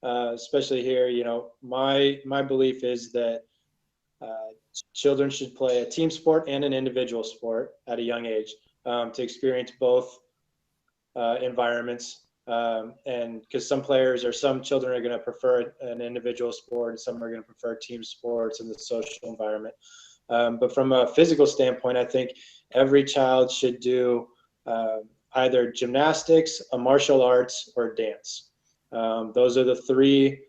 especially here. My belief is that children should play a team sport and an individual sport at a young age, to experience both environments. And because some players or some children are going to prefer an individual sport, and some are going to prefer team sports and the social environment. But from a physical standpoint, I think every child should do either gymnastics, a martial arts, or dance. Those are the three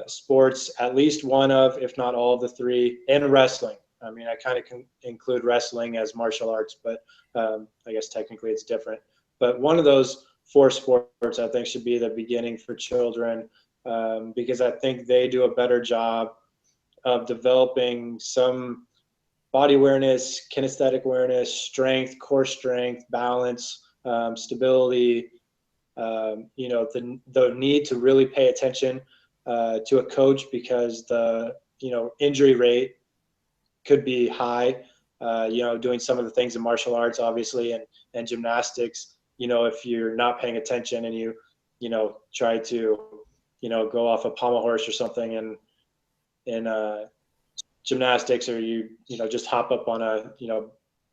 sports, at least one of, if not all of the three, and wrestling. I mean, I kind of can include wrestling as martial arts, but I guess technically it's different. But one of those four sports, I think, should be the beginning for children, because I think they do a better job of developing some body awareness, kinesthetic awareness, strength, core strength, balance, stability, the need to really pay attention to a coach, because the injury rate could be high, doing some of the things in martial arts, obviously, and gymnastics. If you're not paying attention and you try to go off a pommel horse or something in gymnastics, or you just hop up on a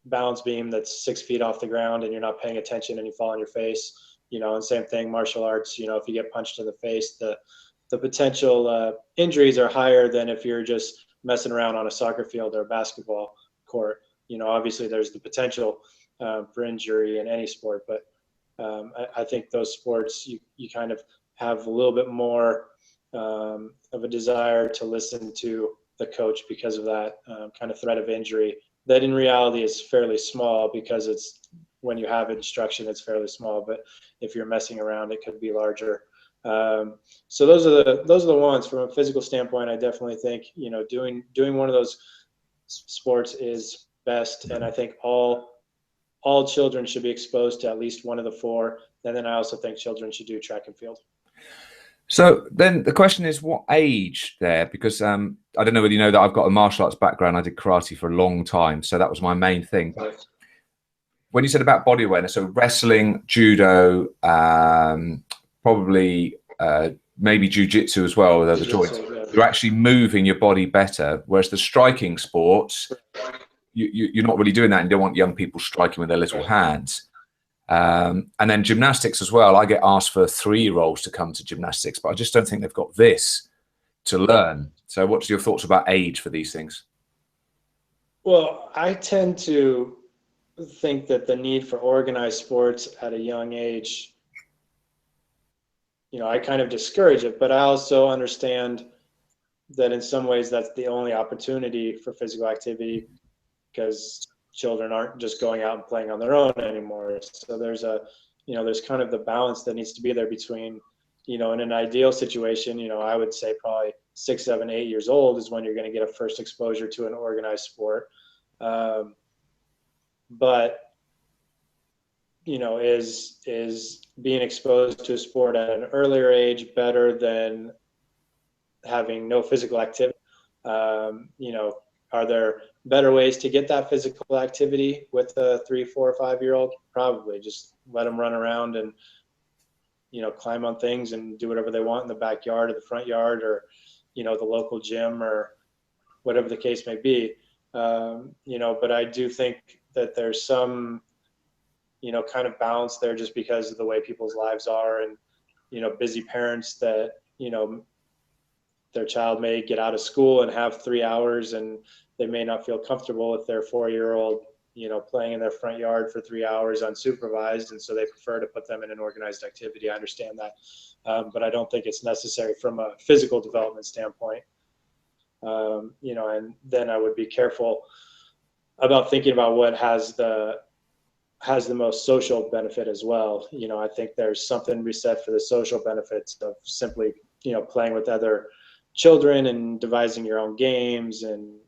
balance beam that's 6 feet off the ground and you're not paying attention and you fall on your face, and same thing, martial arts, if you get punched in the face, the potential injuries are higher than if you're just messing around on a soccer field or a basketball court. Obviously there's the potential for injury in any sport, but I think those sports, you kind of have a little bit more of a desire to listen to the coach because of that kind of threat of injury that in reality is fairly small, because it's, when you have instruction, it's fairly small, but if you're messing around, it could be larger. So those are the ones. From a physical standpoint, I definitely think doing one of those sports is best, and I think all children should be exposed to at least one of the four. And then I also think children should do track and field. So then the question is, what age there? Because I don't know whether you know that I've got a martial arts background. I did karate for a long time, so that was my main thing. But when you said about body awareness, so wrestling, judo, probably maybe jiu-jitsu as well, with other joints, you're actually moving your body better, whereas the striking sports, you're not really doing that, and you don't want young people striking with their little hands. And then gymnastics as well. I get asked for 3-year-olds to come to gymnastics, but I just don't think they've got this to learn. So what's your thoughts about age for these things? Well, I tend to think that the need for organized sports at a young age, I kind of discourage it, but I also understand that in some ways that's the only opportunity for physical activity, because children aren't just going out and playing on their own anymore. So there's there's kind of the balance that needs to be there between, in an ideal situation, I would say probably 6, 7, 8 years old is when you're going to get a first exposure to an organized sport. But is being exposed to a sport at an earlier age better than having no physical activity? Are there better ways to get that physical activity with a 3, 4, or 5-year-old? Probably. Just let them run around and climb on things and do whatever they want in the backyard or the front yard, or the local gym, or whatever the case may be. But I do think that there's some kind of balance there, just because of the way people's lives are, and busy parents that their child may get out of school and have 3 hours, and they may not feel comfortable with their 4-year-old playing in their front yard for 3 hours unsupervised, and so they prefer to put them in an organized activity. I understand that, but I don't think it's necessary from a physical development standpoint. And then I would be careful about thinking about what has the most social benefit as well. I think there's something to be said for the social benefits of simply playing with other children and devising your own games and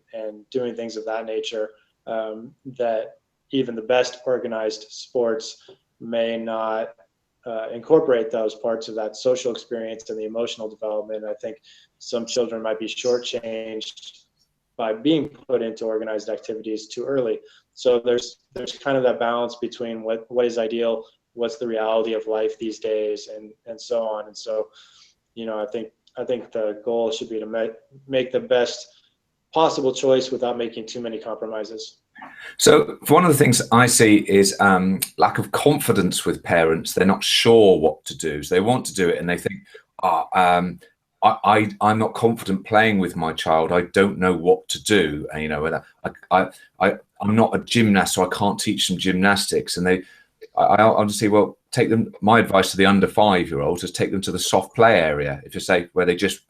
doing things of that nature, that even the best organized sports may not incorporate those parts of that social experience and the emotional development. I think some children might be shortchanged by being put into organized activities too early. So there's kind of that balance between what is ideal, what's the reality of life these days, and so on. And so I think the goal should be to make the best possible choice without making too many compromises. So one of the things I see is lack of confidence with parents. They're not sure what to do. So they want to do it and they think, I'm not confident playing with my child. I don't know what to do. And, I'm not a gymnast, so I can't teach them gymnastics. And I'll just say, well, take them. My advice to the under 5-year-olds is take them to the soft play area. If you say where they just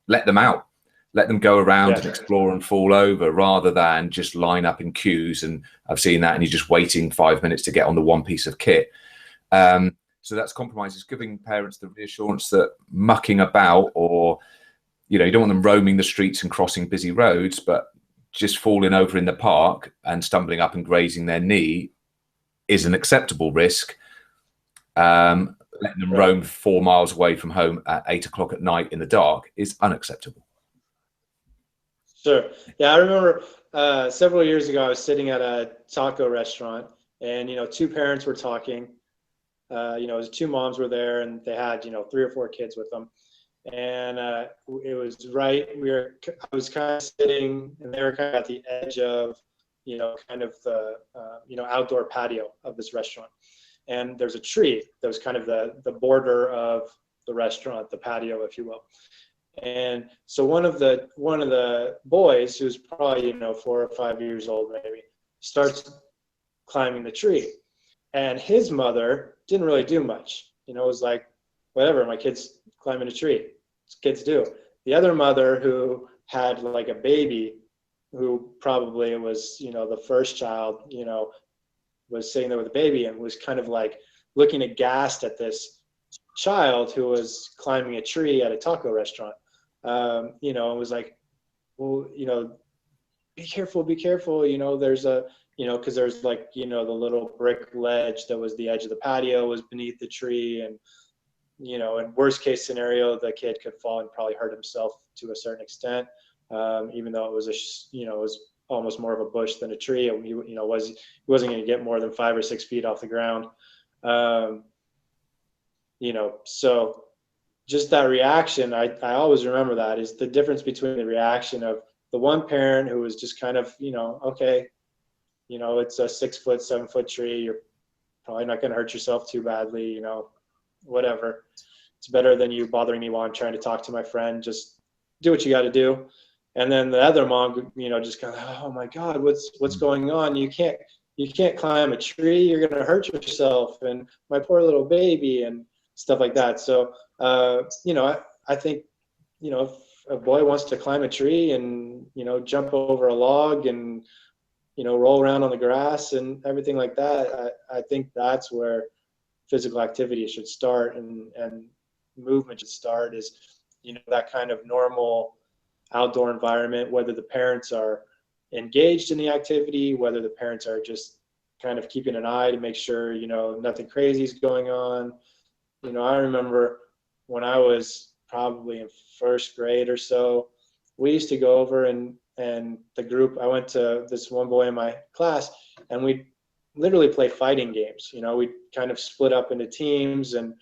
let them out, let them go around and explore and fall over, rather than just line up in queues. And I've seen that, and you're just waiting 5 minutes to get on the one piece of kit. So that's compromise. Is giving parents the reassurance that mucking about, or you don't want them roaming the streets and crossing busy roads, but just falling over in the park and stumbling up and grazing their knee is an acceptable risk. Letting them roam 4 miles away from home at 8 o'clock at night in the dark is unacceptable. Sure. Yeah, I remember several years ago, I was sitting at a taco restaurant, and 2 parents were talking. It was 2 moms were there, and they had 3 or 4 kids with them. And it was right. I was kind of sitting, and they were kind of at the edge of, kind of the outdoor patio of this restaurant. And there's a tree that was kind of the border of the restaurant, the patio, if you will. And so one of the boys, who's probably 4 or 5 years old maybe, starts climbing the tree, and his mother didn't really do much. It was like, whatever, my kid's climbing a tree. Kids do. The other mother, who had like a baby, who probably was the first child, was sitting there with a baby and was kind of like looking aghast at this child who was climbing a tree at a taco restaurant. And was like, well, be careful, there's a, because there's like, the little brick ledge that was the edge of the patio was beneath the tree. And, in worst case scenario, the kid could fall and probably hurt himself to a certain extent. Even though it was it was almost more of a bush than a tree. He wasn't going to get more than 5 or 6 feet off the ground. So just that reaction, I always remember that, is the difference between the reaction of the one parent who was just kind of, okay, it's a 6 foot, 7 foot tree. You're probably not going to hurt yourself too badly, whatever. It's better than you bothering me while I'm trying to talk to my friend. Just do what you got to do. And then the other mom, just kind of, oh my God, what's going on? You can't climb a tree. You're going to hurt yourself, and my poor little baby, and stuff like that. So, I think, if a boy wants to climb a tree and, jump over a log and, roll around on the grass and everything like that, I think that's where physical activity should start, and movement should start, is, that kind of normal outdoor environment, whether the parents are engaged in the activity, whether the parents are just kind of keeping an eye to make sure, nothing crazy is going on. I remember when I was probably in 1st grade or so, we used to go over and the group, I went to this one boy in my class, and we literally play fighting games. We'd kind of split up into teams and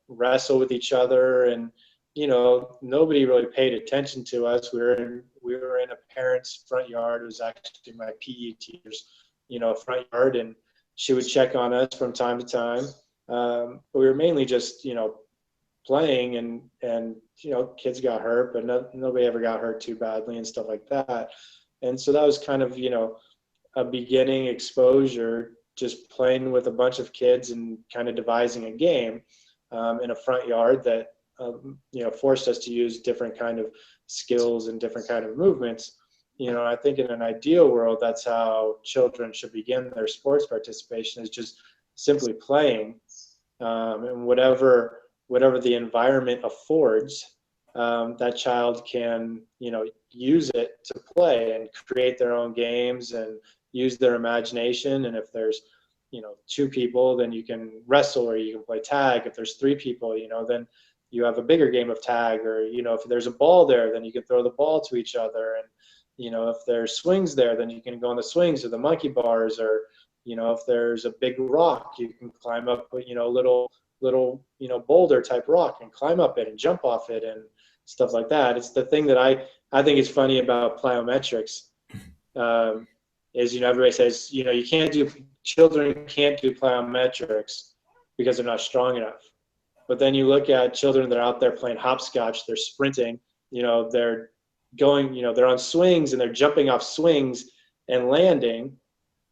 wrestle with each other, and nobody really paid attention to us. We were in a parent's front yard. It was actually my PE teacher's, front yard, and she would check on us from time to time. But we were mainly just, playing, and kids got hurt, but nobody ever got hurt too badly and stuff like that. And so that was kind of, a beginning exposure, just playing with a bunch of kids and kind of devising a game in a front yard that, forced us to use different kind of skills and different kind of movements. I think in an ideal world, that's how children should begin their sports participation, is just simply playing, and whatever the environment affords, that child can, use it to play and create their own games and use their imagination. And if there's, 2 people, then you can wrestle, or you can play tag. If there's 3 people, then you have a bigger game of tag, or, if there's a ball there, then you can throw the ball to each other. And, if there's swings there, then you can go on the swings or the monkey bars, or, if there's a big rock, you can climb up, little little, boulder type rock and climb up it and jump off it and stuff like that. It's the thing that I think is funny about plyometrics, is, everybody says, children can't do plyometrics because they're not strong enough. But then you look at children that are out there playing hopscotch, they're sprinting, they're going, they're on swings and they're jumping off swings and landing,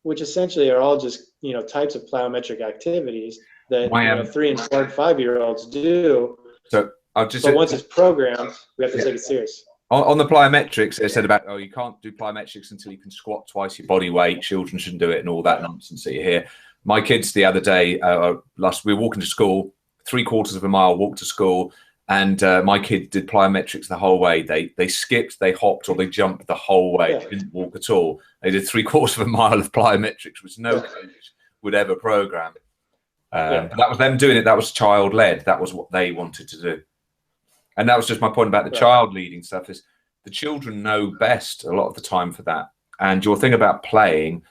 which essentially are all just, types of plyometric activities that 3 and 4 and 5-year-olds do. So but once it's programmed, we have to take it serious. On the plyometrics, they said about, you can't do plyometrics until you can squat twice your body weight. Children shouldn't do it and all that nonsense that you hear. My kids the other day, we were walking to school, 3/4 of a mile walk to school, and my kids did plyometrics the whole way. They skipped, they hopped, or they jumped the whole way. They didn't walk at all. They did 3/4 of a mile of plyometrics, which no coach would ever program. But that was them doing it. That was child-led. That was what they wanted to do. And that was just my point about the child leading stuff, is the children know best a lot of the time for that. And your thing about playing,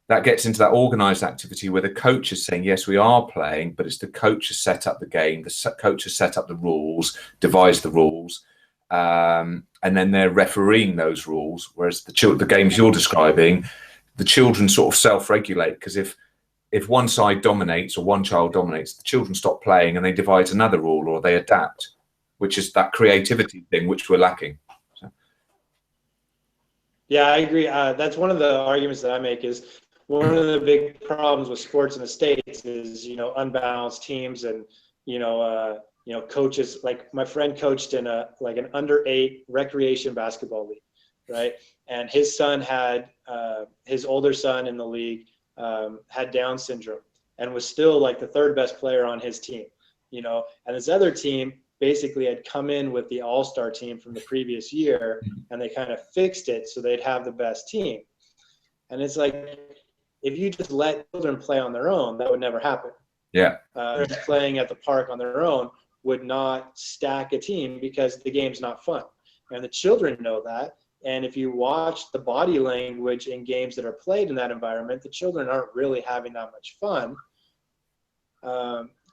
that gets into that organized activity where the coach is saying, yes, we are playing, but it's the coach has set up the game, the coach has set up the rules, devised the rules, and then they're refereeing those rules. Whereas the games you're describing, the children sort of self-regulate, because if one side dominates or one child dominates, the children stop playing and they devise another rule or they adapt, which is that creativity thing which we're lacking. So. Yeah, I agree. That's one of the arguments that I make, is one of the big problems with sports in the States is, unbalanced teams and, coaches. Like my friend coached in an under-8 recreation basketball league, right? And his son had, his older son in the league had Down syndrome and was still like the 3rd best player on his team, and his other team basically had come in with the all-star team from the previous year, and they kind of fixed it so they'd have the best team. And it's like, if you just let children play on their own, that would never happen. Yeah. Playing at the park on their own would not stack a team because the game's not fun. And the children know that. And if you watch the body language in games that are played in that environment, the children aren't really having that much fun.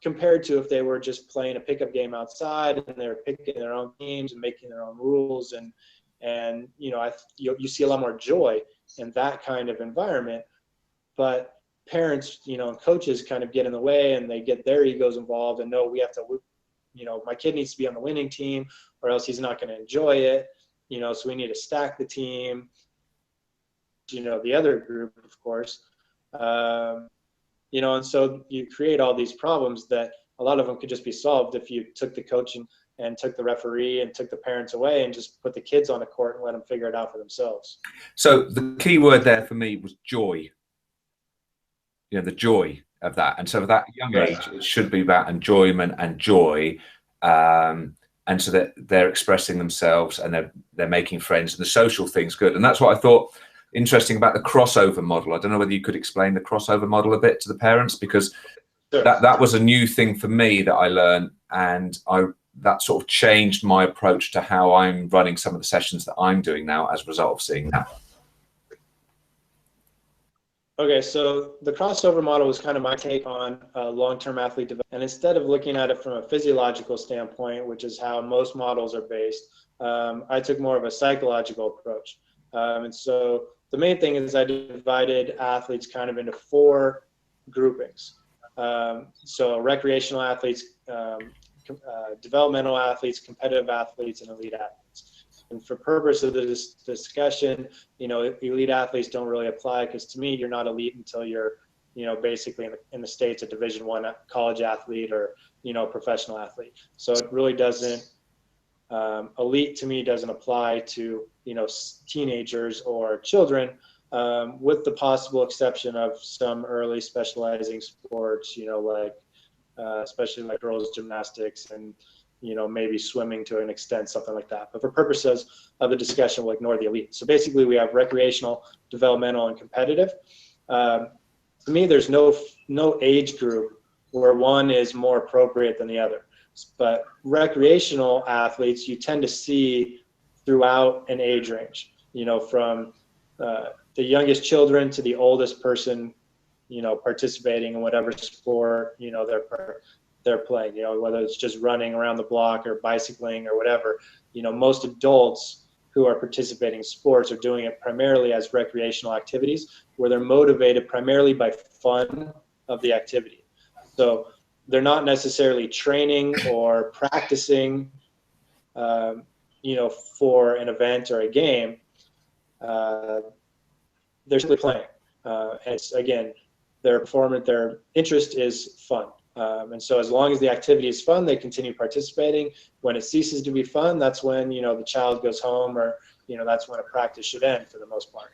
Compared to if they were just playing a pickup game outside and they're picking their own teams and making their own rules, and you see a lot more joy in that kind of environment. But parents, and coaches kind of get in the way and they get their egos involved and no, we have to, my kid needs to be on the winning team or else he's not going to enjoy it, so we need to stack the team, the other group, of course. And so you create all these problems that a lot of them could just be solved if you took the coach and took the referee and took the parents away and just put the kids on the court and let them figure it out for themselves. So the key word there for me was joy. The joy of that. And so at that young age, it should be about enjoyment and joy. And so that they're expressing themselves and they're making friends and the social thing's good. And that's what I thought interesting about the crossover model. I don't know whether you could explain the crossover model a bit to the parents, because that was a new thing for me that I learned, and that sort of changed my approach to how I'm running some of the sessions that I'm doing now as a result of seeing that. Okay, so the crossover model was kind of my take on long-term athlete development. And instead of looking at it from a physiological standpoint, which is how most models are based, I took more of a psychological approach. And so the main thing is I divided athletes kind of into 4 groupings. So recreational athletes, developmental athletes, competitive athletes, and elite athletes. And for purpose of this discussion, elite athletes don't really apply, because to me, you're not elite until you're, basically in the States, a Division I college athlete or, professional athlete. So it really doesn't, elite to me doesn't apply to, teenagers or children, with the possible exception of some early specializing sports, especially like girls gymnastics and, maybe swimming to an extent, something like that. But for purposes of the discussion, we'll ignore the elite. So basically we have recreational, developmental, and competitive. To me, there's no age group where one is more appropriate than the other. But recreational athletes, you tend to see throughout an age range, from the youngest children to the oldest person, participating in whatever sport, they're they're playing, whether it's just running around the block or bicycling or whatever. Most adults who are participating in sports are doing it primarily as recreational activities where they're motivated primarily by fun of the activity. So they're not necessarily training or practicing, for an event or a game. They're simply playing. And it's, again, their interest is fun. And so as long as the activity is fun, they continue participating. When it ceases to be fun, that's when, the child goes home, or, that's when a practice should end for the most part.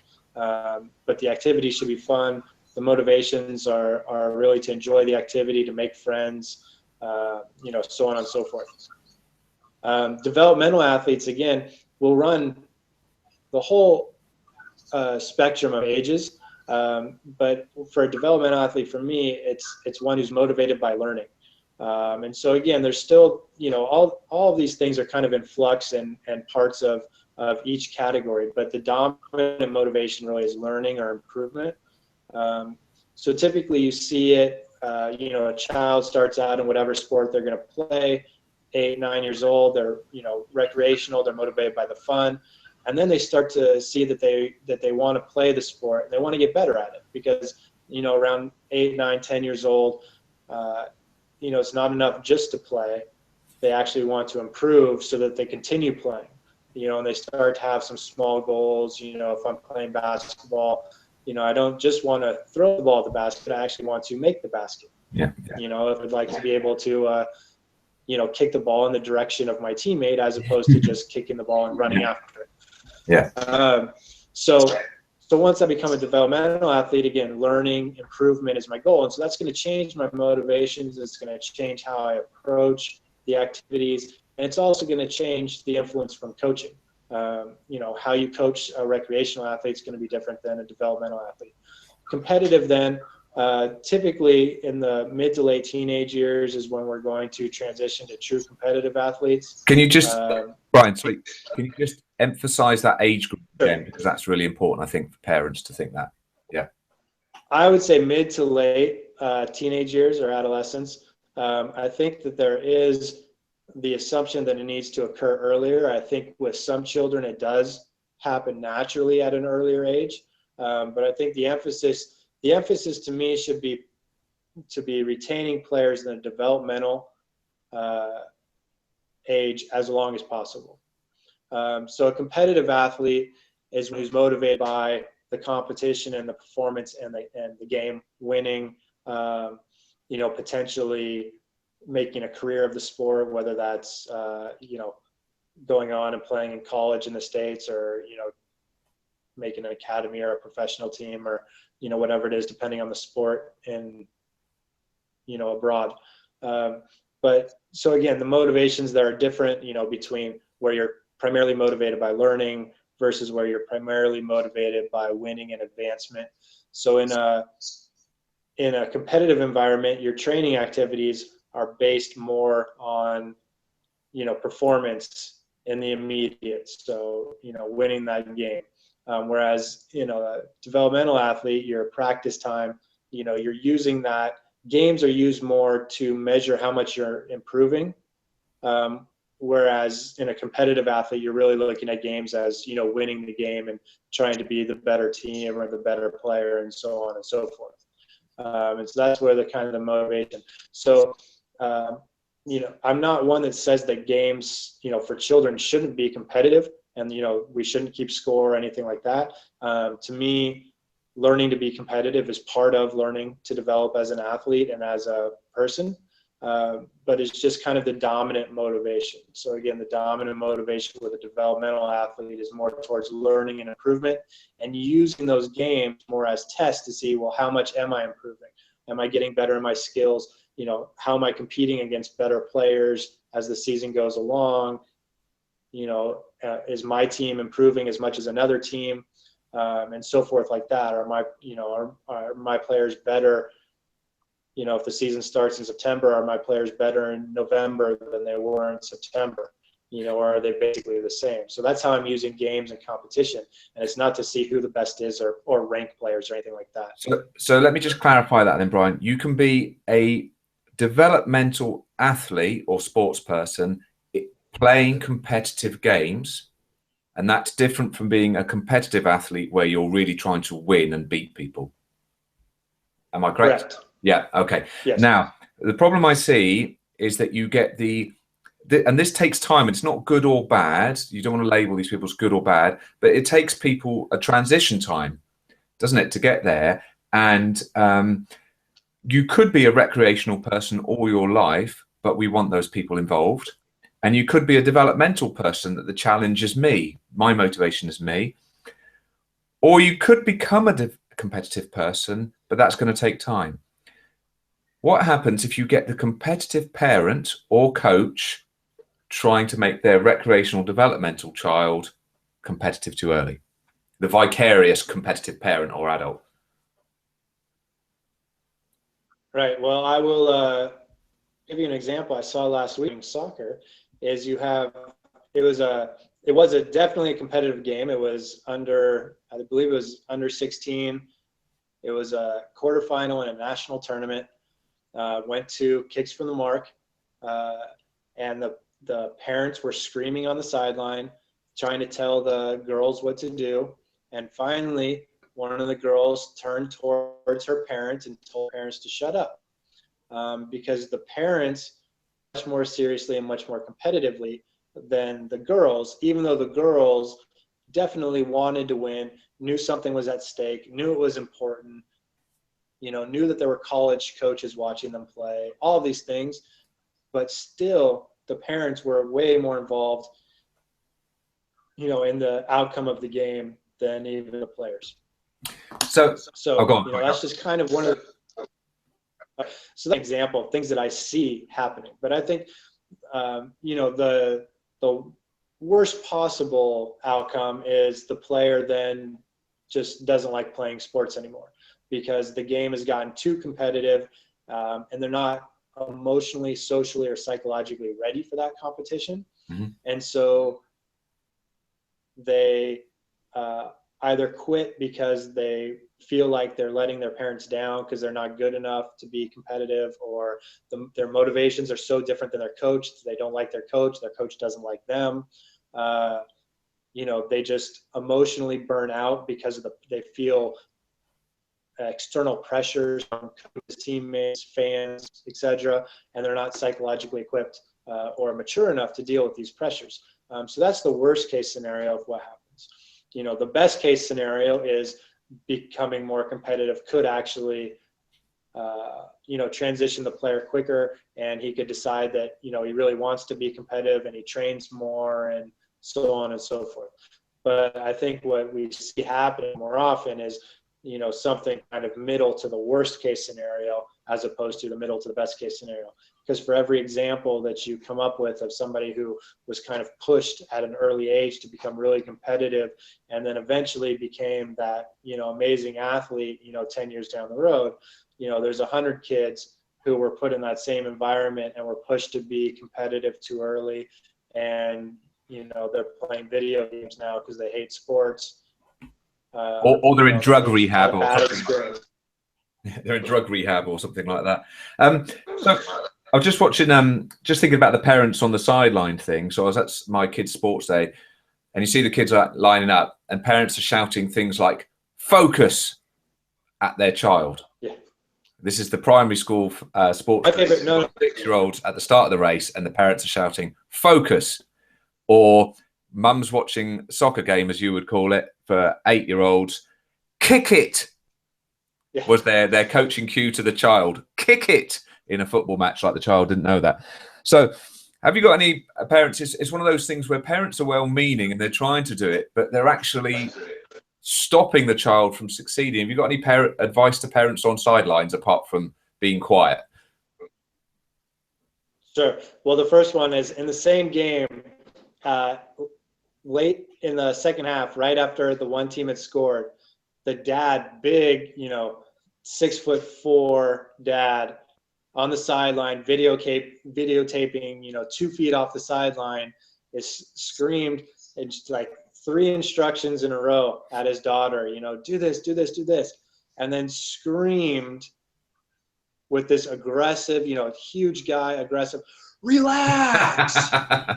But the activity should be fun. The motivations are really to enjoy the activity, to make friends, so on and so forth. Developmental athletes, again, will run the whole spectrum of ages. But for a developmental athlete, for me, it's one who's motivated by learning. And so again, there's still, all of these things are kind of in flux and parts of each category, but the dominant motivation really is learning or improvement. So typically you see it, a child starts out in whatever sport they're going to play, 8, 9 years old, they're, recreational, they're motivated by the fun. And then they start to see that they want to play the sport, and they want to get better at it because, around 8, 9, 10 years old, it's not enough just to play. They actually want to improve so that they continue playing, and they start to have some small goals. If I'm playing basketball, I don't just want to throw the ball at the basket. I actually want to make the basket. Yeah. I'd like to be able to, kick the ball in the direction of my teammate as opposed to just kicking the ball and running after it. Yeah. So once I become a developmental athlete, again, learning, improvement is my goal. And so that's going to change my motivations. It's going to change how I approach the activities. And it's also going to change the influence from coaching. How you coach a recreational athlete is going to be different than a developmental athlete. Competitive then, typically in the mid to late teenage years is when we're going to transition to true competitive athletes. Can you just, Brian, sorry, can you just emphasize that age group again? Because that's really important, I think, for parents to think that. Yeah. I would say mid to late teenage years or adolescence. I think that there is the assumption that it needs to occur earlier. I think with some children it does happen naturally at an earlier age. But I think the emphasis to me should be to be retaining players in the developmental age as long as possible. So a competitive athlete is one who's motivated by the competition and the performance and the game winning, potentially making a career of the sport, whether that's, going on and playing in college in the States or, making an academy or a professional team or, whatever it is, depending on the sport and, abroad. But so again, the motivations that are different, between where you're primarily motivated by learning versus where you're primarily motivated by winning and advancement. So in a competitive environment, your training activities are based more on, performance in the immediate. So, winning that game. Whereas, a developmental athlete, your practice time, you're using that. Games are used more to measure how much you're improving. Whereas in a competitive athlete, you're really looking at games as, winning the game and trying to be the better team or the better player and so on and so forth. And so that's where the kind of the motivation. So, I'm not one that says that games, for children shouldn't be competitive and, we shouldn't keep score or anything like that. To me, learning to be competitive is part of learning to develop as an athlete and as a person. But it's just kind of the dominant motivation. So again, the dominant motivation with a developmental athlete is more towards learning and improvement and using those games more as tests to see, well, how much am I improving? Am I getting better in my skills? How am I competing against better players as the season goes along? Is my team improving as much as another team? And so forth like that. Are my players better? If the season starts in September, are my players better in November than they were in September? Or are they basically the same? So that's how I'm using games and competition. And it's not to see who the best is or rank players or anything like that. So let me just clarify that then, Brian. You can be a developmental athlete or sports person playing competitive games, and that's different from being a competitive athlete where you're really trying to win and beat people. Am I correct? Correct. Yeah. Okay. Yes. Now, the problem I see is that you get and this takes time. It's not good or bad. You don't want to label these people as good or bad, but it takes people a transition time, doesn't it, to get there? And you could be a recreational person all your life, but we want those people involved. And you could be a developmental person that the challenge is me. My motivation is me. Or you could become a competitive person, but that's going to take time. What happens if you get the competitive parent or coach trying to make their recreational developmental child competitive too early? The vicarious competitive parent or adult. Right. Well, I will give you an example I saw last week in soccer. Is it was definitely a competitive game. It was I believe it was under 16. It was a quarterfinal in a national tournament. Went to kicks from the mark, and the parents were screaming on the sideline, trying to tell the girls what to do. And finally, one of the girls turned towards her parents and told parents to shut up, because the parents much more seriously and much more competitively than the girls, even though the girls definitely wanted to win, knew something was at stake, knew it was important, knew that there were college coaches watching them play, all of these things, but still the parents were way more involved, in the outcome of the game than even the players. So that's just kind of one of the, so that's an example of things that I see happening. But I think, the worst possible outcome is the player then just doesn't like playing sports anymore because the game has gotten too competitive, and they're not emotionally, socially, or psychologically ready for that competition. Mm-hmm. And so they either quit because they feel like they're letting their parents down because they're not good enough to be competitive, or their motivations are so different than their coach. They don't like their coach doesn't like them. They just emotionally burn out because they feel external pressures from teammates, fans, etc., and they're not psychologically equipped or mature enough to deal with these pressures. So that's the worst case scenario of what happens. The best case scenario is becoming more competitive could actually, transition the player quicker, and he could decide that, he really wants to be competitive and he trains more and so on and so forth. But I think what we see happening more often is, something kind of middle to the worst case scenario as opposed to the middle to the best case scenario. Because for every example that you come up with of somebody who was kind of pushed at an early age to become really competitive and then eventually became that, amazing athlete, 10 years down the road, there's 100 kids who were put in that same environment and were pushed to be competitive too early. And, they're playing video games now because they hate sports. Or they're in drug rehab or something. They're in drug rehab or something like that. So I was just watching, just thinking about the parents on the sideline thing. So I was at my kids' sports day, and you see the kids are lining up, and parents are shouting things like "focus" at their child. Yeah. This is the primary school sports. 6-year-olds at the start of the race, and the parents are shouting "focus," or mum's watching a soccer game, as you would call it, for 8-year-olds. "Kick it." Yeah. Was their coaching cue to the child. Kick it in a football match, like the child didn't know that. So have you got any parents? It's one of those things where parents are well-meaning and they're trying to do it, but they're actually stopping the child from succeeding. Have you got any advice to parents on sidelines apart from being quiet? Sure. Well, the first one is in the same game, late in the second half, right after the one team had scored, the dad, big, 6'4" dad on the sideline, videotaping, 2 feet off the sideline, is screamed and like 3 instructions in a row at his daughter, do this, do this, do this, and then screamed with this aggressive, you know, huge guy, aggressive, relax.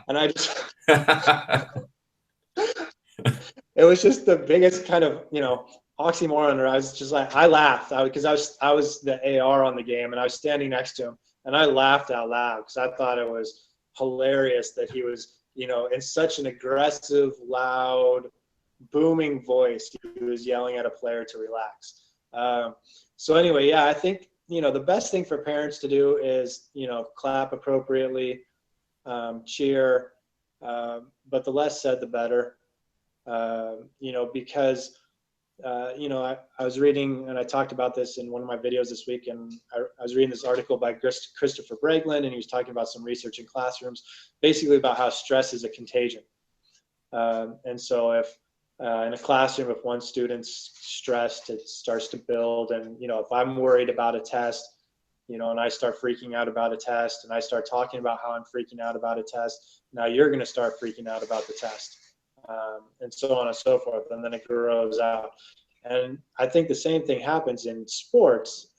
And I just, it was just the biggest kind of, you know, oxymoron. Or I was just like, I laughed because I was the AR on the game, and I was standing next to him, and I laughed out loud because I thought it was hilarious that he was, you know, in such an aggressive, loud, booming voice, he was yelling at a player to relax. So anyway, yeah, I think, you know, the best thing for parents to do is, you know, clap appropriately, cheer, but the less said, the better. You know, because, you know, I was reading, and I talked about this in one of my videos this week, and I was reading this article by Christopher Breglin, and he was talking about some research in classrooms, basically about how stress is a contagion. And so if in a classroom, if one student's stressed, it starts to build. And, you know, if I'm worried about a test, you know, and I start freaking out about a test, and I start talking about how I'm freaking out about a test, now you're going to start freaking out about the test. And so on and so forth, and then it grows out. And I think the same thing happens in sports,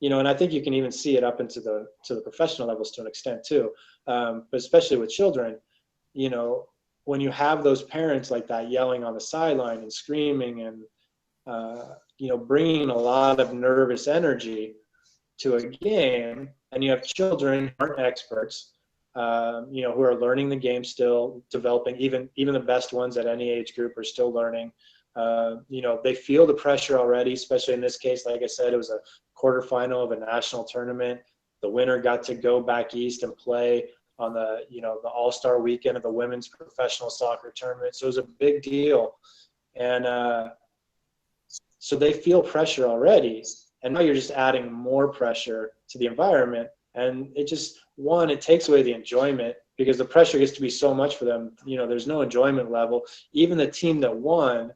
you know, and I think you can even see it up into the professional levels to an extent too, but especially with children, you know, when you have those parents like that yelling on the sideline and screaming and, you know, bringing a lot of nervous energy to a game, and you have children who aren't experts, you know, who are learning the game, still developing, even the best ones at any age group are still learning. You know, they feel the pressure already, especially in this case. Like I said, it was a quarterfinal of a national tournament. The winner got to go back east and play on the, you know, the all-star weekend of the women's professional soccer tournament. So it was a big deal. And so they feel pressure already. And now you're just adding more pressure to the environment. And it just, one, it takes away the enjoyment because the pressure gets to be so much for them. You know, there's no enjoyment level. Even the team that won,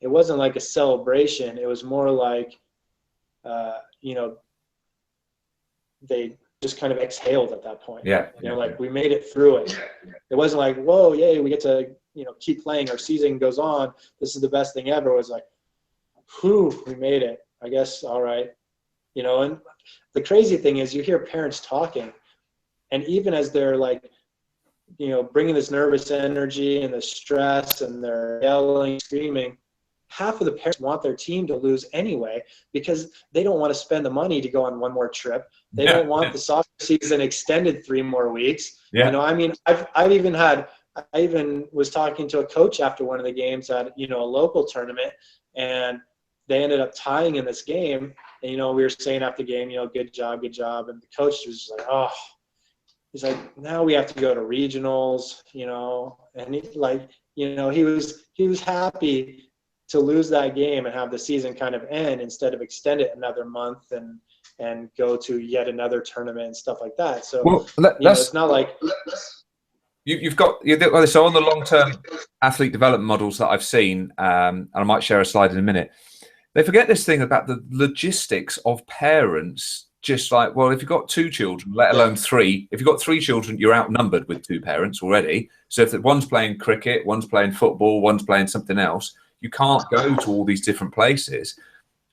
it wasn't like a celebration. It was more like, you know, they just kind of exhaled at that point. Yeah. You know, like we made it through it. It wasn't like, whoa, yay, we get to, you know, keep playing. Our season goes on. This is the best thing ever. It was like, whew, we made it. I guess, all right. You know, and the crazy thing is you hear parents talking, and even as they're like, you know, bringing this nervous energy and the stress, and they're yelling, screaming, half of the parents want their team to lose anyway because they don't want to spend the money to go on one more trip. They don't want the soccer season extended 3 more weeks. You know, I mean, I even was talking to a coach after one of the games at, you know, a local tournament, and they ended up tying in this game. And, you know, we were saying after the game, you know, good job. And the coach was just like, oh, he's like, now we have to go to regionals, you know, and he, like, you know, he was happy to lose that game and have the season kind of end instead of extend it another month and go to yet another tournament and stuff like that. So, well, you know, it's not like you've got so on the long-term athlete development models that I've seen, and I might share a slide in a minute. They forget this thing about the logistics of parents. Just like, well, if you've got 2 children, let alone 3, if you've got 3 children, you're outnumbered with 2 parents already. So if one's playing cricket, one's playing football, one's playing something else, you can't go to all these different places,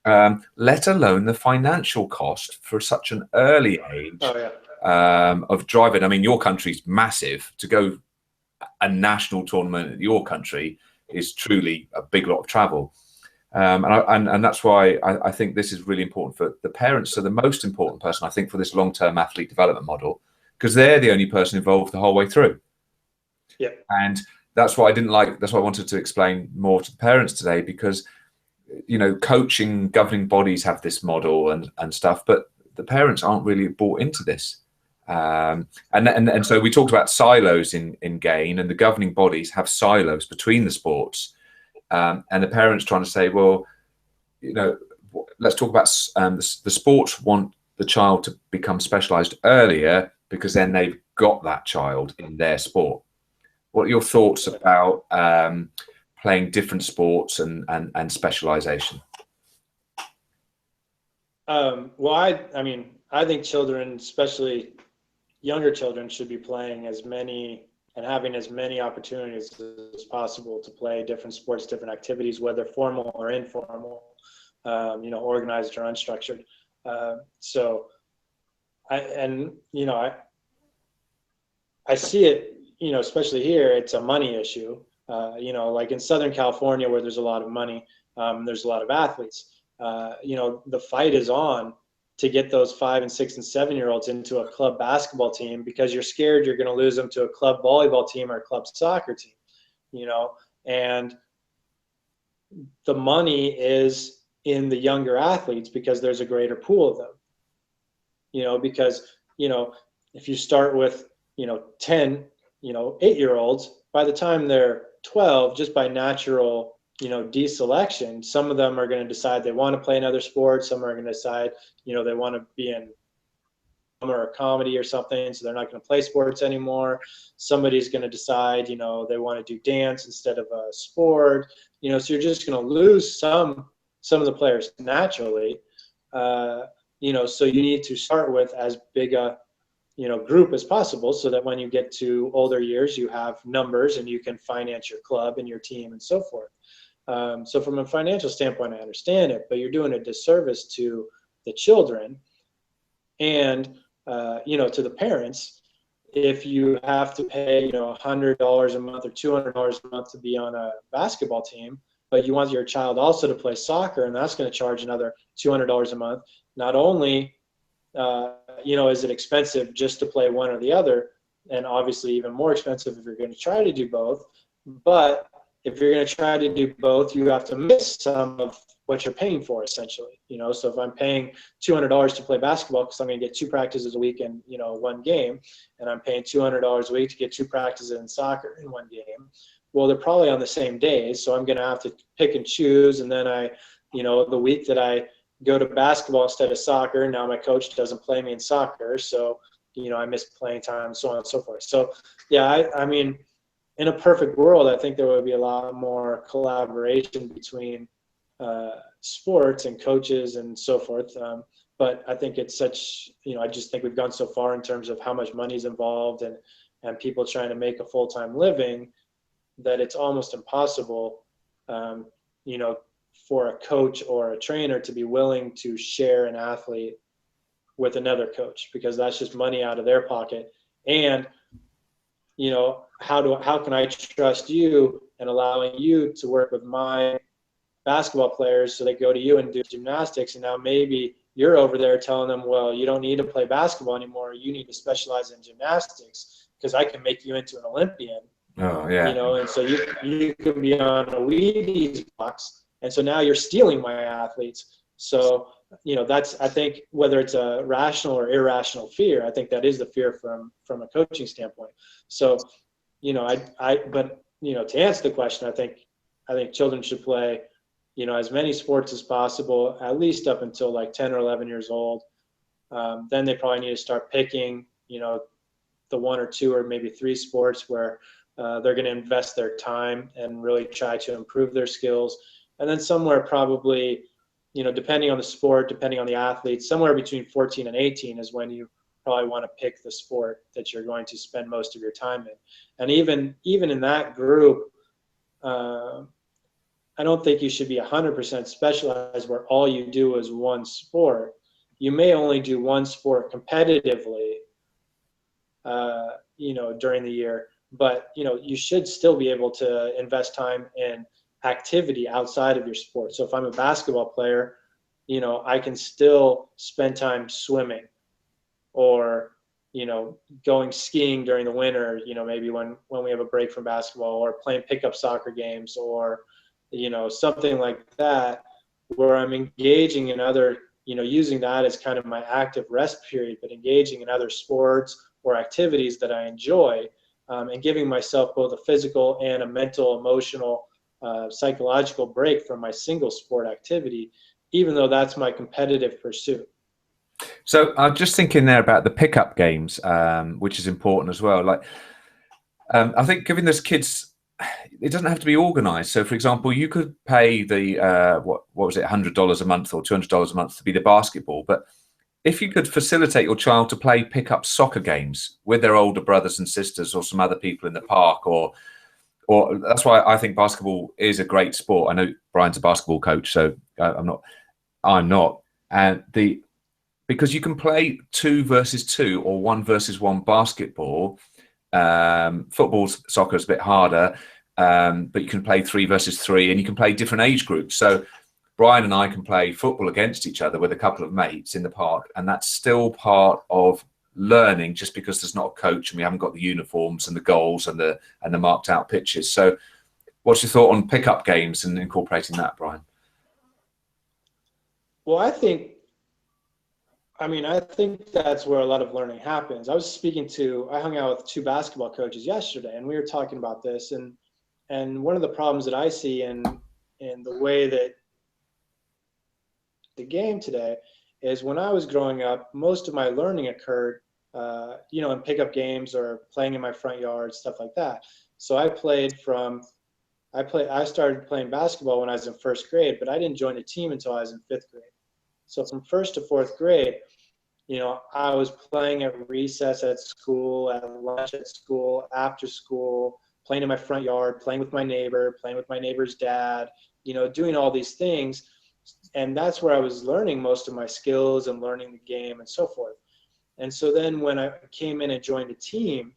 let alone the financial cost for such an early age of driving. I mean, your country's massive. To go a national tournament in your country is truly a big lot of travel. And that's why I think this is really important for the parents. So the most important person, I think, for this long-term athlete development model, because they're the only person involved the whole way through. Yeah. And that's what I didn't like. That's why I wanted to explain more to the parents today, because, you know, coaching, governing bodies have this model and stuff, but the parents aren't really bought into this. And so we talked about silos in gain, and the governing bodies have silos between the sports. And the parents trying to say, well, you know, let's talk about the sports want the child to become specialised earlier because then they've got that child in their sport. What are your thoughts about playing different sports and specialisation? Well, I mean, I think children, especially younger children, should be playing as many and having as many opportunities as possible to play different sports, different activities, whether formal or informal, you know, organized or unstructured. So I see it, especially here, it's a money issue. Like in Southern California where there's a lot of money, there's a lot of athletes. The fight is on to get those 5 and 6 and 7-year-olds into a club basketball team because you're scared you're going to lose them to a club volleyball team or a club soccer team, and the money is in the younger athletes because there's a greater pool of them, because, if you start with, 10, 8-year-olds, by the time they're 12, just by natural, deselection, some of them are going to decide they want to play another sport. Some are going to decide, they want to be in or a comedy or something, so they're not going to play sports anymore. Somebody's going to decide, they want to do dance instead of a sport. So you're just going to lose some of the players naturally. So you need to start with as big a group as possible so that when you get to older years, you have numbers and you can finance your club and your team and so forth. So from a financial standpoint, I understand it, but you're doing a disservice to the children and, to the parents if you have to pay, $100 a month or $200 a month to be on a basketball team, but you want your child also to play soccer, and that's going to charge another $200 a month. Not only is it expensive just to play one or the other, and obviously even more expensive if you're going to try to do both, but if you're going to try to do both, you have to miss some of what you're paying for, essentially. So if I'm paying $200 to play basketball because I'm going to get 2 practices a week and, 1 game, and I'm paying $200 a week to get 2 practices in soccer in 1 game, well, they're probably on the same days, so I'm going to have to pick and choose, and then the week that I go to basketball instead of soccer, now my coach doesn't play me in soccer, so, I miss playing time, so on and so forth. So, yeah, I mean, in a perfect world, I think there would be a lot more collaboration between sports and coaches and so forth. But I think it's such, I just think we've gone so far in terms of how much money is involved and people trying to make a full-time living that it's almost impossible, for a coach or a trainer to be willing to share an athlete with another coach, because that's just money out of their pocket. And, how can I trust you and allowing you to work with my basketball players so they go to you and do gymnastics, and now maybe you're over there telling them, well, you don't need to play basketball anymore, you need to specialize in gymnastics because I can make you into an Olympian. Oh yeah. And so you can be on a Wheaties box, and so now you're stealing my athletes. So that's, I think, whether it's a rational or irrational fear, I think that is the fear from a coaching standpoint. So but to answer the question, I think children should play as many sports as possible, at least up until like 10 or 11 years old. Then they probably need to start picking, the 1 or 2 or maybe 3 sports where they're going to invest their time and really try to improve their skills. And then somewhere probably, depending on the sport, depending on the athlete, somewhere between 14 and 18 is when you probably want to pick the sport that you're going to spend most of your time in. And even in that group, I don't think you should be 100% specialized where all you do is one sport. You may only do one sport competitively, during the year, but, you should still be able to invest time in activity outside of your sport. So if I'm a basketball player, I can still spend time swimming or, going skiing during the winter, maybe when we have a break from basketball, or playing pickup soccer games, or, something like that, where I'm engaging in other, using that as kind of my active rest period, but engaging in other sports or activities that I enjoy, and giving myself both a physical and a mental, emotional, psychological break from my single sport activity, even though that's my competitive pursuit. So I'm just thinking there about the pickup games, which is important as well. Like, I think giving those kids, it doesn't have to be organized. So for example, you could pay the, what was it, $100 a month or $200 a month to be the basketball. But if you could facilitate your child to play pickup soccer games with their older brothers and sisters or some other people in the park, or that's why I think basketball is a great sport. I know Brian's a basketball coach, so I'm not. And because you can play 2 versus 2 or 1 versus 1 basketball. Soccer is a bit harder, but you can play 3 versus 3, and you can play different age groups. So Brian and I can play football against each other with a couple of mates in the park, and that's still part of learning, just because there's not a coach and we haven't got the uniforms and the goals and the marked out pitches. So what's your thought on pickup games and incorporating that, Brian? Well, I think that's where a lot of learning happens. I hung out with 2 basketball coaches yesterday, and we were talking about this, and one of the problems that I see in the way that the game today is, when I was growing up, most of my learning occurred, in pickup games or playing in my front yard, stuff like that. So I started playing basketball when I was in 1st grade, but I didn't join a team until I was in 5th grade. So from 1st to 4th grade, I was playing at recess at school, at lunch at school, after school, playing in my front yard, playing with my neighbor, playing with my neighbor's dad, doing all these things. And that's where I was learning most of my skills and learning the game and so forth. And so then when I came in and joined a team,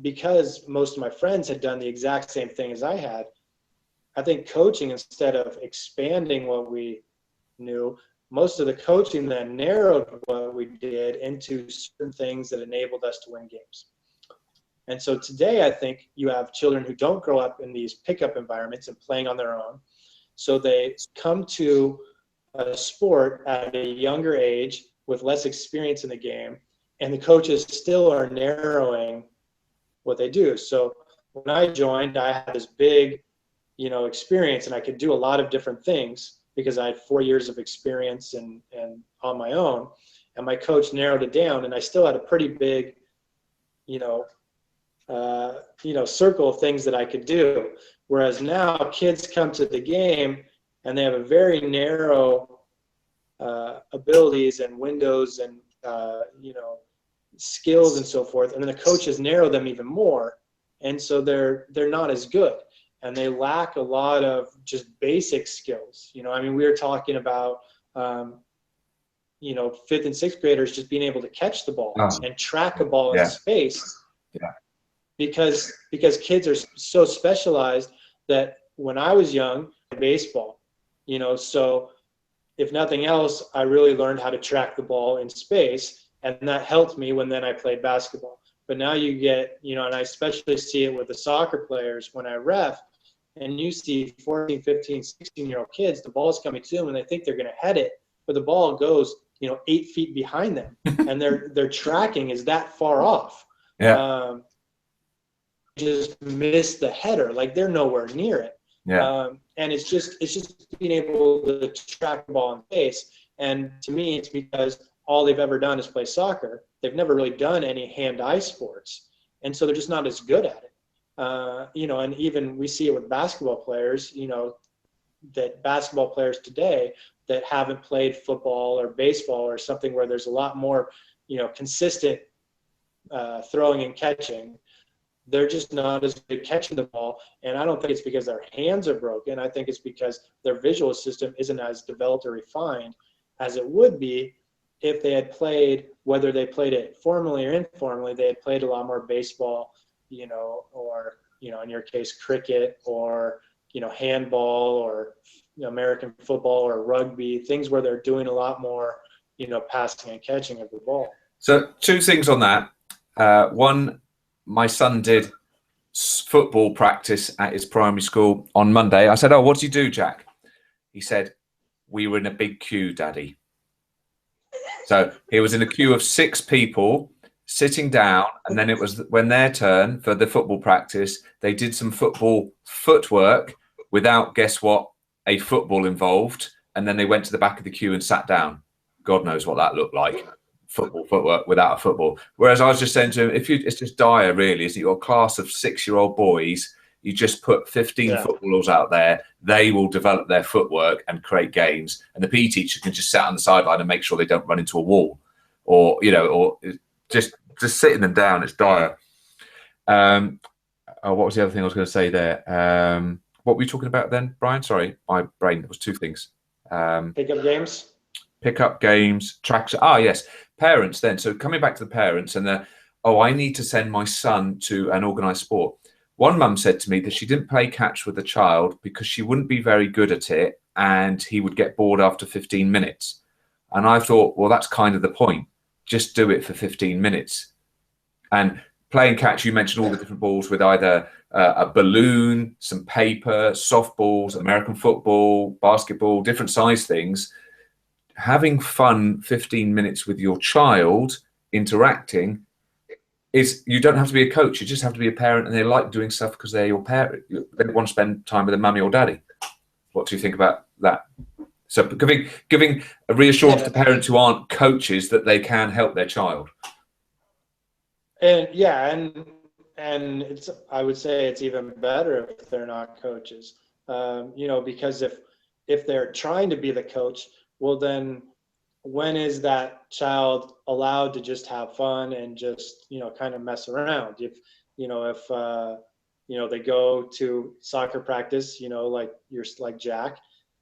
because most of my friends had done the exact same thing as I had, I think coaching, instead of expanding what we knew, most of the coaching then narrowed what we did into certain things that enabled us to win games. And so today, I think you have children who don't grow up in these pickup environments and playing on their own. So they come to a sport at a younger age with less experience in the game, and the coaches still are narrowing what they do. So when I joined, I had this big, experience, and I could do a lot of different things because I had 4 years of experience and on my own, and my coach narrowed it down, and I still had a pretty big, circle of things that I could do. Whereas now kids come to the game and they have a very narrow abilities and windows and, skills and so forth. And then the coaches narrow them even more. And so they're not as good, and they lack a lot of just basic skills. We were talking about, 5th and 6th graders just being able to catch the ball and track a ball in space. Yeah. Because kids are so specialized that when I was young, baseball, so if nothing else, I really learned how to track the ball in space, and that helped me when then I played basketball. But now you get, and I especially see it with the soccer players when I ref, and you see 14, 15, 16-year-old kids, the ball's coming to them and they think they're going to head it, but the ball goes, 8 feet behind them, and their tracking is that far off. Yeah. Just miss the header, like they're nowhere near it. Yeah. And it's just being able to track the ball in space. And to me, it's because all they've ever done is play soccer. They've never really done any hand-eye sports, and so they're just not as good at it. And even we see it with basketball players. That basketball players today that haven't played football or baseball or something where there's a lot more, consistent throwing and catching. They're just not as good at catching the ball. And I don't think it's because their hands are broken. I think it's because their visual system isn't as developed or refined as it would be if they had played, whether they played it formally or informally, they had played a lot more baseball, or, in your case, cricket, or, handball, or American football or rugby, things where they're doing a lot more, passing and catching of the ball. So 2 things on that. One, my son did football practice at his primary school on Monday. I said, "Oh, what did you do, Jack?" He said, "We were in a big queue, Daddy." So he was in a queue of 6 people sitting down, and then it was when their turn for the football practice, they did some football footwork without, guess what, a football involved, and then they went to the back of the queue and sat down. God knows what that looked like. Football footwork without a football. Whereas I was just saying to him, it's just dire, really, isn't it? Your class of 6-year-old boys, you just put 15 footballers out there, they will develop their footwork and create games, and the PE teacher can just sit on the sideline and make sure they don't run into a wall, or just sitting them down. It's dire. What was the other thing I was going to say there? What were you talking about then, Brian? Sorry, my brain. It was 2 things. Pickup games. pick up games, tracks. Ah, yes, parents then. So coming back to the parents and oh, I need to send my son to an organised sport. One mum said to me that she didn't play catch with the child because she wouldn't be very good at it and he would get bored after 15 minutes. And I thought, well, that's kind of the point. Just do it for 15 minutes. And playing catch, you mentioned all the different balls with either a balloon, some paper, softballs, American football, basketball, different size things. Having fun 15 minutes with your child interacting is, you don't have to be a coach, you just have to be a parent, and they like doing stuff because they're your parent. They want to spend time with their mummy or daddy. What do you think about that? So giving a reassurance to parents who aren't coaches that they can help their child. And yeah, and it's, I would say it's even better if they're not coaches, you know, because if they're trying to be the coach, well then when is that child allowed to just have fun and just, you know, kind of mess around? If you know, they go to soccer practice, you know, like Jack,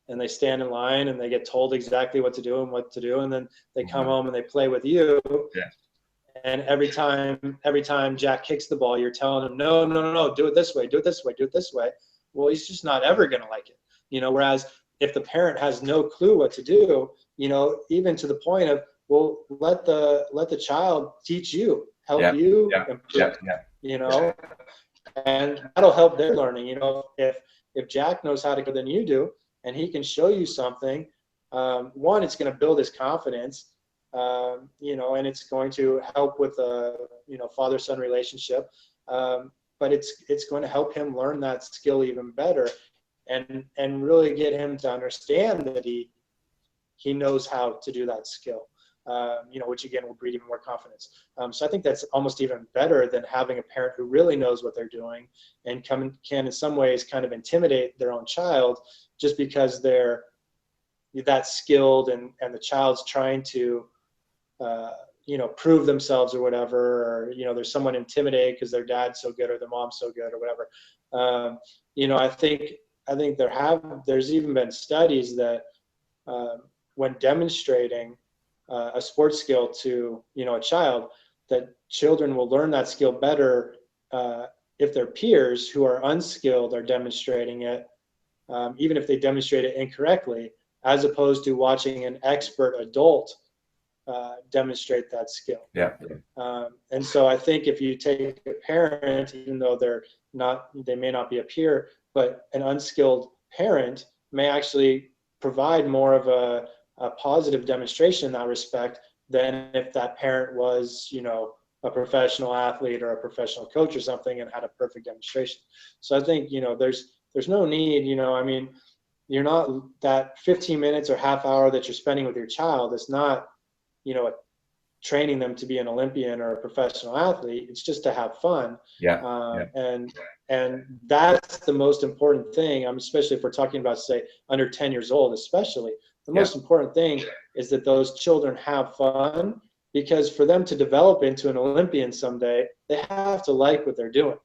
and they stand in line and they get told exactly what to do and what to do, and then they come home and they play with you. Yeah. And every time Jack kicks the ball, you're telling him, no, do it this way, do it this way, do it this way. Well, he's just not ever going to like it, you know. Whereas if the parent has no clue what to do, you know, even to the point of, well, let the child teach you, help you improve, you know, and that'll help their learning. You know, if Jack knows how to go than you do, and he can show you something, one, it's going to build his confidence. You know, and it's going to help with you know, father-son relationship, but it's going to help him learn that skill even better, and really get him to understand that he knows how to do that skill, you know, which again will breed even more confidence. So I think that's almost even better than having a parent who really knows what they're doing and can in some ways kind of intimidate their own child just because they're that skilled, and the child's trying to you know, prove themselves or whatever, or, you know, there's someone intimidated because their dad's so good or their mom's so good or whatever. You know, I think there's even been studies that when demonstrating a sports skill to, you know, a child, that children will learn that skill better if their peers who are unskilled are demonstrating it, even if they demonstrate it incorrectly, as opposed to watching an expert adult demonstrate that skill. And so I think if you take a parent, even though they may not be a peer, but an unskilled parent may actually provide more of a positive demonstration in that respect than if that parent was, you know, a professional athlete or a professional coach or something and had a perfect demonstration. So I think, you know, there's no need, you know, I mean, you're not, that 15 minutes or half hour that you're spending with your child, it's not, you know, training them to be an Olympian or a professional athlete. It's just to have fun. And that's the most important thing. Especially if we're talking about, say, under 10 years old, especially the most important thing is that those children have fun, because for them to develop into an Olympian someday, they have to like what they're doing,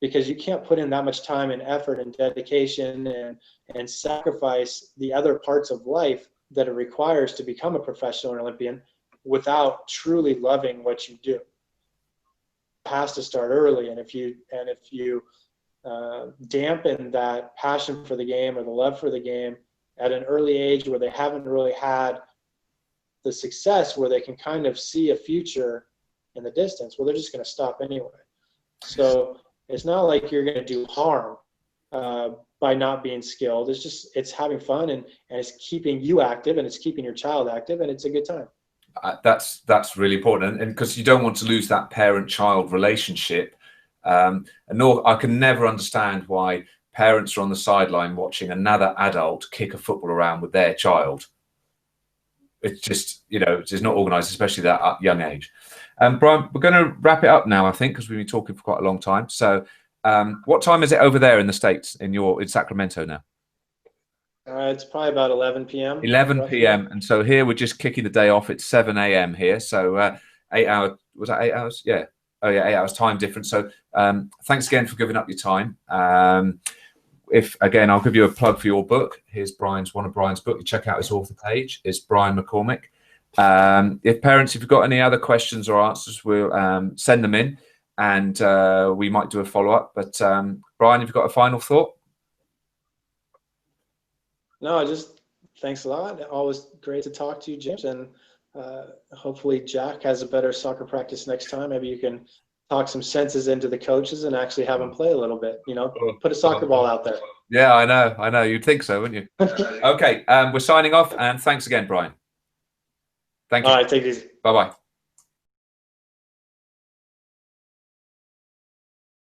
because you can't put in that much time and effort and dedication and sacrifice the other parts of life that it requires to become a professional or Olympian without truly loving what you do. It has to start early, and if you dampen that passion for the game or the love for the game at an early age where they haven't really had the success where they can kind of see a future in the distance, well, they're just going to stop anyway. So it's not like you're going to do harm by not being skilled. It's having fun, and it's keeping you active, and it's keeping your child active, and it's a good time. That's really important, and because you don't want to lose that parent-child relationship. And nor I can never understand why parents are on the sideline watching another adult kick a football around with their child. It's just, you know, it's not organised, especially at that young age. Brian, we're going to wrap it up now, I think, because we've been talking for quite a long time. So what time is it over there in the States, in Sacramento now? It's probably about 11 p.m. 11 p.m. And so here we're just kicking the day off. It's 7 a.m. here. So 8 hours, was that 8 hours? Yeah. Oh yeah, 8 hours time difference. So thanks again for giving up your time. if again, I'll give you a plug for your book. Here's one of Brian's book. You check out his author page. It's Brian McCormick. If parents, if you've got any other questions or answers, we'll send them in, and we might do a follow-up. But Brian, have you got a final thought? No, just thanks a lot. Always great to talk to you, James, and hopefully Jack has a better soccer practice next time. Maybe you can talk some senses into the coaches and actually have them play a little bit, you know, put a soccer ball out there. Yeah, I know. You'd think so, wouldn't you? Okay, we're signing off, and thanks again, Brian. Thank you. All right, take it easy. Bye-bye.